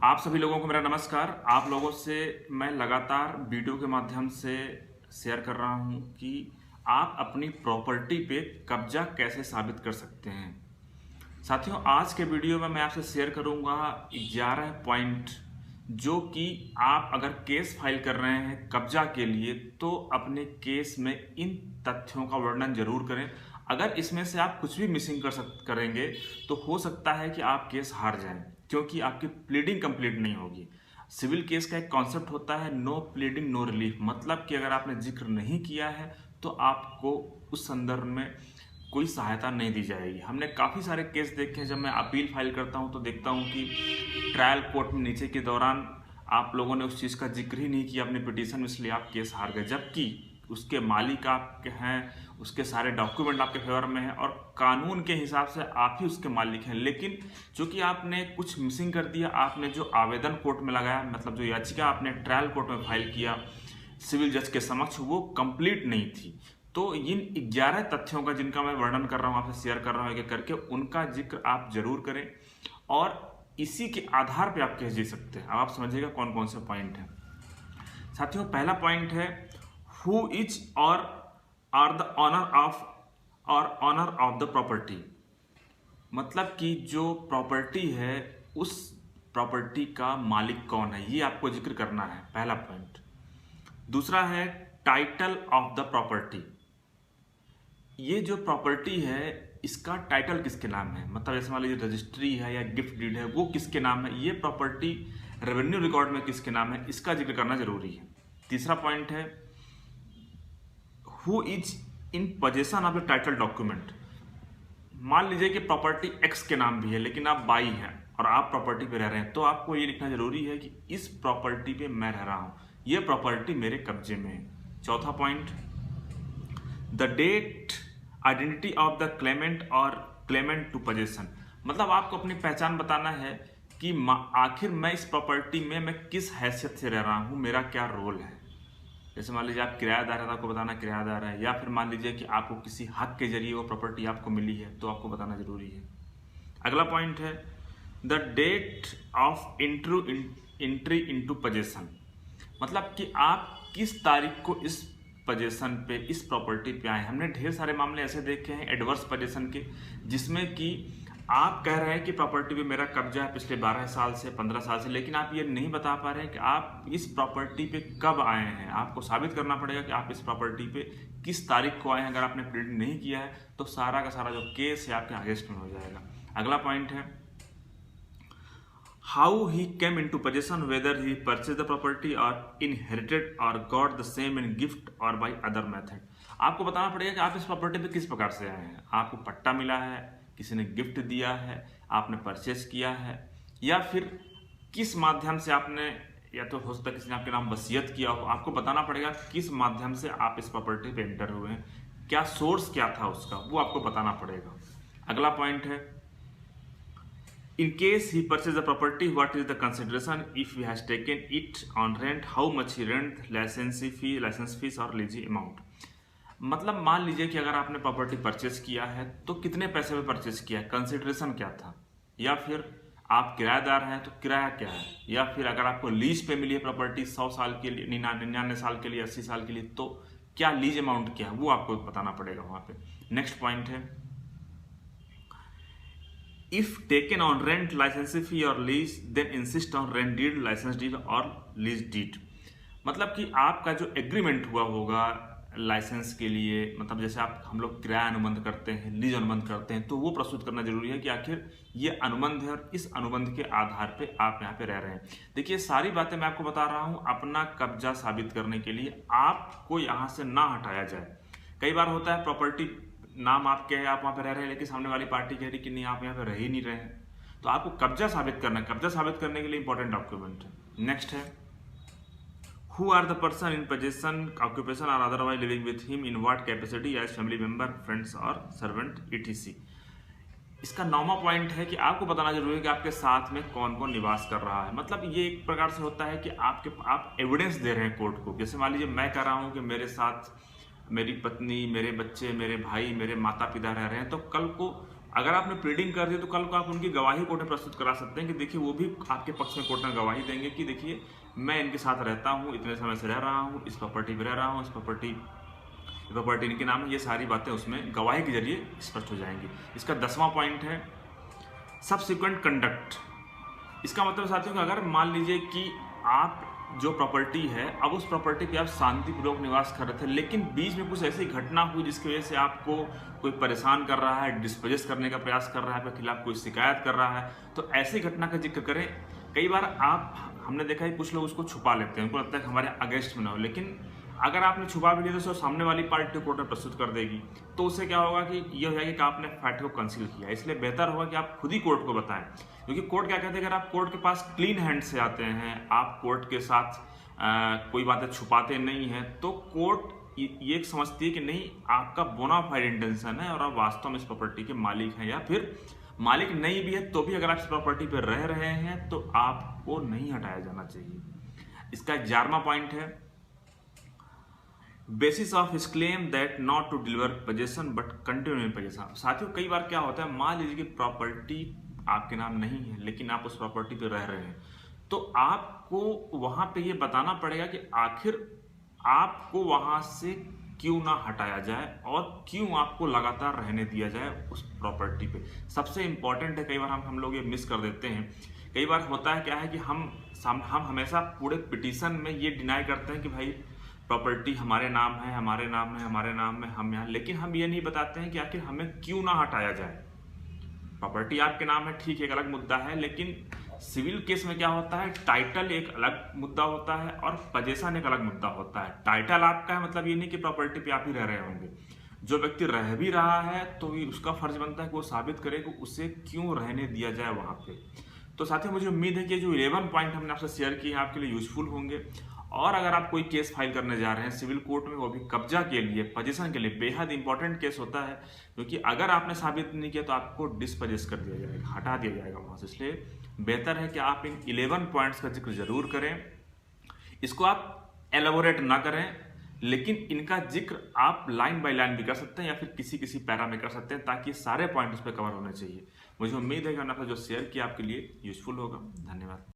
आप सभी लोगों को मेरा नमस्कार। आप लोगों से मैं लगातार वीडियो के माध्यम से शेयर कर रहा हूं कि आप अपनी प्रॉपर्टी पे कब्जा कैसे साबित कर सकते हैं। साथियों, आज के वीडियो में मैं आपसे शेयर करूंगा 11 पॉइंट जो कि आप अगर केस फाइल कर रहे हैं कब्जा के लिए तो अपने केस में इन तथ्यों का वर्णन जरूर करें। अगर इसमें से आप कुछ भी मिसिंग करेंगे तो हो सकता है कि आप केस हार जाएं, क्योंकि आपकी प्लीडिंग कंप्लीट नहीं होगी। सिविल केस का एक कॉन्सेप्ट होता है नो प्लीडिंग नो रिलीफ, मतलब कि अगर आपने जिक्र नहीं किया है तो आपको उस संदर्भ में कोई सहायता नहीं दी जाएगी। हमने काफ़ी सारे केस देखे हैं, जब मैं अपील फाइल करता हूं तो देखता हूं कि ट्रायल कोर्ट में नीचे के दौरान आप लोगों ने उस चीज़ का जिक्र ही नहीं किया अपने पिटीशन में, इसलिए आप केस हार गए, जबकि उसके मालिक आप हैं, उसके सारे डॉक्यूमेंट आपके फेवर में हैं और कानून के हिसाब से आप ही उसके मालिक हैं। लेकिन चूंकि आपने कुछ मिसिंग कर दिया, आपने जो आवेदन कोर्ट में लगाया, मतलब जो याचिका आपने ट्रायल कोर्ट में फाइल किया सिविल जज के समक्ष, वो कंप्लीट नहीं थी। तो इन 11 तथ्यों का जिनका मैं वर्णन कर रहा हूँ, आपसे शेयर कर रहा हूँ एक एक करके, उनका जिक्र आप जरूर करें और इसी के आधार पे आप केस जीत सकते हैं। अब आप समझिएगा कौन कौन से पॉइंट हैं। साथियों, पहला पॉइंट है who is or are the owner of the property, मतलब कि जो प्रॉपर्टी है उस प्रॉपर्टी का मालिक कौन है, ये आपको जिक्र करना है, पहला पॉइंट। दूसरा है टाइटल ऑफ द प्रॉपर्टी, ये जो प्रॉपर्टी है इसका टाइटल किसके नाम है, मतलब जैसे मान लीजिए रजिस्ट्री है या गिफ्ट डीड है, वो किसके नाम है, ये प्रॉपर्टी रेवेन्यू रिकॉर्ड में किसके नाम है, इसका जिक्र करना जरूरी है। तीसरा पॉइंट है who is in possession of the title document, मान लीजिए कि प्रॉपर्टी एक्स के नाम भी है लेकिन आप बाई हैं और आप प्रॉपर्टी पे रह रहे हैं, तो आपको ये लिखना जरूरी है कि इस प्रॉपर्टी पे मैं रह रहा हूं, ये प्रॉपर्टी मेरे कब्जे में है। चौथा point, the date identity of the claimant or claimant to possession, मतलब आपको अपनी पहचान बताना है कि आखिर मैं इस प्रॉपर्टी में मैं किस हैसियत से रह रहा हूं, मेरा क्या रोल है। जैसे मान लीजिए आप किराएदार है तो आपको बताना किराएदार है, या फिर मान लीजिए कि आपको किसी हक के जरिए वो प्रॉपर्टी आपको मिली है तो आपको बताना जरूरी है। अगला पॉइंट है the date of entry into possession, मतलब कि आप किस तारीख को इस पोजेशन पे, इस प्रॉपर्टी पे आए। हमने ढेर सारे मामले ऐसे देखे हैं एडवर्स पोजेशन के, जिसमें कि आप कह रहे हैं कि प्रॉपर्टी पे मेरा कब्जा है पिछले 12 साल से 15 साल से, लेकिन आप ये नहीं बता पा रहे हैं कि आप इस प्रॉपर्टी पे कब आए हैं। आपको साबित करना पड़ेगा कि आप इस प्रॉपर्टी पे किस तारीख को आए हैं। अगर आपने प्लीड नहीं किया है तो सारा का सारा जो केस है आपके अगेंस्ट में हो जाएगा। अगला पॉइंट है how he came into possession, whether he purchase the property or inherited or got the same in gift or by other method. आपको बताना पड़ेगा कि आप इस प्रॉपर्टी पे किस प्रकार से आए हैं। आपको पट्टा मिला है, किसी ने गिफ्ट दिया है, आपने परचेस किया है, या फिर किस माध्यम से आपने, या तो हो सकता है किसी ने आपके नाम वसीयत किया हो। आपको बताना पड़ेगा किस माध्यम से आप इस प्रॉपर्टी पे एंटर हुए हैं, क्या सोर्स क्या था उसका, वो आपको बताना पड़ेगा। अगला पॉइंट है in case he purchase the property what is the consideration if he has taken it on rent, how much he rent, license fee or lessee amount, मतलब मान लीजिए कि अगर आपने प्रॉपर्टी परचेस किया है तो कितने पैसे में परचेस किया है, कंसिडरेशन क्या था, या फिर आप किराएदार हैं तो किराया क्या है, या फिर अगर आपको लीज पे मिली है प्रॉपर्टी 100 साल के लिए, 99 साल के लिए, 80 साल के लिए, तो क्या लीज अमाउंट क्या है, वो आपको बताना पड़ेगा वहां पे। नेक्स्ट पॉइंट है if taken on rent, licence fee और lease, then insist on rent deed, licence deed और लीज डीड, मतलब कि आपका जो एग्रीमेंट हुआ होगा लाइसेंस के लिए, मतलब जैसे हम लोग किराया अनुबंध करते हैं, लीज अनुबंध करते हैं, तो वो प्रस्तुत करना जरूरी है कि आखिर ये अनुबंध है और इस अनुबंध के आधार पे आप यहाँ पे रह रहे हैं। देखिए, सारी बातें मैं आपको बता रहा हूँ अपना कब्जा साबित करने के लिए, आपको यहाँ से ना हटाया जाए। कई बार होता है प्रॉपर्टी नाम आपके है, आप वहाँ पे रह रहे हैं, लेकिन सामने वाली पार्टी कह रही कि नहीं आप यहाँ पे रह ही नहीं रहे हैं, तो आपको कब्जा साबित करना है। कब्जा साबित करने के लिए इंपॉर्टेंट डॉक्यूमेंट है। नेक्स्ट है Who are the person in possession, occupation or otherwise living with him in what capacity as family member, friends or servant etc। इसका 9वां पॉइंट है कि आपको बताना जरूरी है कि आपके साथ में कौन कौन निवास कर रहा है। मतलब ये एक प्रकार से होता है कि आप एविडेंस दे रहे हैं कोर्ट को। जैसे मान लीजिए मैं कह रहा हूँ कि मेरे साथ मेरी पत्नी, मेरे बच्चे, मेरे भाई, मेरे माता पिता रह रहे हैं, तो कल को अगर आपने प्लीडिंग कर दी तो कल को आप उनकी गवाही कोर्ट में प्रस्तुत करा सकते हैं कि देखिए वो भी आपके पक्ष में कोर्ट में गवाही देंगे कि देखिए मैं इनके साथ रहता हूँ, इतने समय से रह रहा हूँ, इस प्रॉपर्टी पे रह रहा हूँ, इस प्रॉपर्टी इनके नाम है, ये सारी बातें उसमें गवाही के जरिए स्पष्ट हो जाएंगी। इसका 10वां पॉइंट है सबसिक्वेंट कंडक्ट। इसका मतलब साथियों कि अगर मान लीजिए कि आप जो प्रॉपर्टी है, अब उस प्रॉपर्टी पे आप शांतिपूर्वक निवास कर रहे थे, लेकिन बीच में कुछ ऐसी घटना हुई जिसकी वजह से आपको कोई परेशान कर रहा है, डिस्पोजेस करने का प्रयास कर रहा है, आपके खिलाफ कोई शिकायत कर रहा है, तो ऐसी घटना का जिक्र करें। कई बार हमने देखा है कुछ लोग उसको छुपा लेते हैं, उनको लगता है कि हमारे अगेंस्ट में ना हो, लेकिन अगर आपने छुपा भी लिया तो सामने वाली पार्टी कोर्ट में प्रस्तुत कर देगी, तो उससे क्या होगा कि ये हो जाएगा कि आपने फैक्ट को कंसील किया। इसलिए बेहतर होगा कि आप खुद ही कोर्ट को बताएं, क्योंकि कोर्ट क्या कहते हैं, अगर आप कोर्ट के पास क्लीन हैंड से आते हैं, आप कोर्ट के साथ कोई बातें छुपाते नहीं हैं, तो कोर्ट ये समझती है कि नहीं आपका बोनाफाइड इंटेंशन है और आप वास्तव में इस प्रॉपर्टी के मालिक हैं, या फिर मालिक नहीं भी है तो भी अगर आप इस प्रॉपर्टी पर रह रहे हैं तो आपको नहीं हटाया जाना चाहिए। इसका 11वां पॉइंट है basis of his claim that not to deliver possession but continue in possession. साथियों कई बार क्या होता है, मान लीजिए कि प्रॉपर्टी आपके नाम नहीं है लेकिन आप उस प्रॉपर्टी पे रह रहे हैं, तो आपको वहां पे ये बताना पड़ेगा कि आखिर आपको वहां से क्यों ना हटाया जाए और क्यों आपको लगातार रहने दिया जाए उस प्रॉपर्टी पे। सबसे इंपॉर्टेंट है, कई बार हम लोग ये मिस कर देते हैं। कई बार होता है क्या है कि हम हमेशा पूरे पिटीशन में ये डिनाई करते हैं कि भाई प्रॉपर्टी हमारे नाम है, हमारे नाम है, हमारे नाम में हम यहाँ, लेकिन हम ये नहीं बताते हैं कि आखिर हमें क्यों ना हटाया जाए। प्रॉपर्टी आपके नाम है, ठीक है, एक अलग मुद्दा है, लेकिन सिविल केस में क्या होता है, टाइटल एक अलग मुद्दा होता है और पोजेशन एक अलग मुद्दा होता है। टाइटल आपका है मतलब ये नहीं कि प्रॉपर्टी पे आप ही रह रहे होंगे। जो व्यक्ति रह भी रहा है तो उसका फर्ज बनता है कि वो साबित करे कि उसे क्यों रहने दिया जाए वहां पे। तो साथियों मुझे उम्मीद है कि जो 11 पॉइंट हमने आपसे शेयर किए हैं आपके लिए यूजफुल होंगे। और अगर आप कोई केस फाइल करने जा रहे हैं सिविल कोर्ट में, वो भी कब्जा के लिए, पोजीशन के लिए, बेहद इंपॉर्टेंट केस होता है, क्योंकि अगर आपने साबित नहीं किया तो आपको डिस्पोजेस कर दिया जाएगा, हटा दिया जाएगा वहां से। इसलिए बेहतर है कि आप इन 11 पॉइंट्स का जिक्र जरूर करें। इसको आप एलाबोरेट ना करें, लेकिन इनका जिक्र आप लाइन बाय लाइन भी कर सकते हैं या फिर किसी पैरा में कर सकते हैं, ताकि सारे पॉइंट उस पर कवर होने चाहिए। मुझे उम्मीद है कि मैंने आपको जो शेयर किया आपके लिए यूजफुल होगा। धन्यवाद।